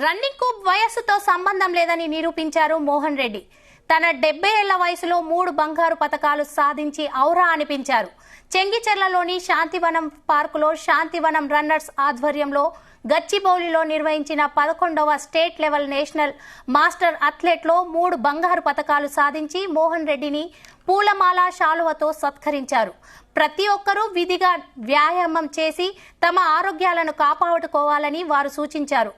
Running కు వయస్సుతో సంబంధం లేదని నిరూపించారు మోహన్ రెడ్డి. తన 70 ఏళ్ల వయసులో 3 బంగారు పతకాలు సాధించి ఔరా అనిపించారు. చెంగిచెర్లలోని శాంతివనం పార్కులో శాంతివనం రన్నర్స్ ఆధ్వర్యంలో గచ్చిబౌలిలో నిర్వహించిన 11వ స్టేట్ లెవెల్ నేషనల్ మాస్టర్ అథ్లెట్లో 3 బంగారు పతకాలు సాధించి మోహన్ రెడ్డిని పూలమాల శాలువతో సత్కరించారు. ప్రతి ఒక్కరూ విధిగా వ్యాయామం చేసి తమ ఆరోగ్యాలను కాపాడుకోవాలని వారు సూచించారు.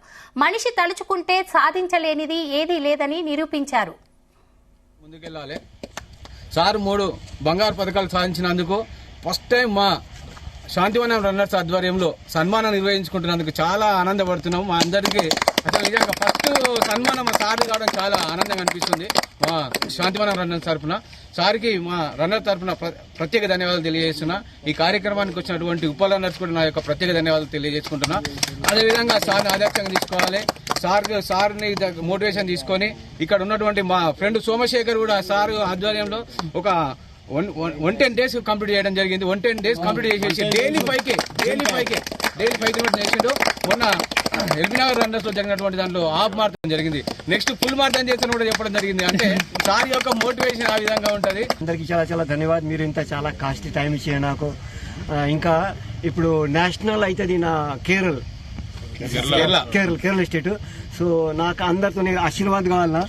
మనిషి తలుచుకుంటే సాధించలేనిది ఏదీ లేదని నిరూపించారు. ముందుకెళ్ళాలి. సార్ 3 బంగారు పథకాలు సాధించినందుకు ఫస్ట్ టైం మా శాంతివనం రన్నర్స్ ఆధ్వర్యంలో సన్మానం నిర్వహించుకుంటున్నందుకు చాలా ఆనందపడుతున్నాం. మా అందరికీ అసలు నిజంగా ఫస్ట్ సన్మానం మా సార్ కావడం చాలా ఆనందంగా అనిపిస్తుంది. మా శాంతివనం రన్నర్స్ తరఫున సార్కి మా రన్నర్ తరఫున ప్రత్యేక ధన్యవాదాలు తెలియజేస్తున్నా. ఈ కార్యక్రమానికి వచ్చినటువంటి ఉప రన్నర్స్ కూడా నా యొక్క ప్రత్యేక ధన్యవాదాలు తెలియజేసుకుంటున్నా. అదేవిధంగా సార్ని ఆదర్శంగా తీసుకోవాలి. సార్ని మోటివేషన్ తీసుకొని ఇక్కడ ఉన్నటువంటి మా ఫ్రెండ్ సోమశేఖర్ కూడా సార్ ఆధ్వర్యంలో ఒక 110 days కంప్లీట్ చేయడం జరిగింది. 110 days కంప్లీట్ చేసేసి డైలీ 5 కిలోమీటర్స్ చేసిండు. మొన్న ఎల్బీనగర్ రన్నర్స్ లో జరిగినటువంటి దాంట్లో హాఫ్ మారథాన్ జరిగింది. నెక్స్ట్ ఫుల్ మారథాన్ చేస్తాను కూడా చెప్పడం జరిగింది. అంటే సార్ యొక్క మోటివేషన్ ఆ విధంగా ఉంటది. అందరికి చాలా చాలా ధన్యవాదాలు. మీరు ఇంత చాలా కాస్ట్లీ టైం ఇచ్చారు నాకు. ఇంకా ఇప్పుడు నేషనల్ అవుతుంది నా కేరళ స్టేట్. సో నాకు అందరితో ఆశీర్వాదం కావాలన్నా,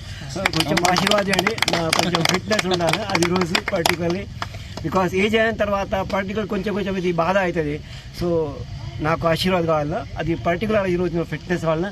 కొంచెం ఆశీర్వాదం చేయండి. కొంచెం ఫిట్నెస్ ఉండాలి అది రోజు పర్టికులర్లీ. బికాస్ ఏజ్ అయిన తర్వాత పర్టికులర్ కొంచెం ఇది బాధ అవుతుంది. సో నాకు ఆశీర్వాదం కావాలన్నా, అది పర్టికులర్ ఈరోజు ఫిట్నెస్ వలన.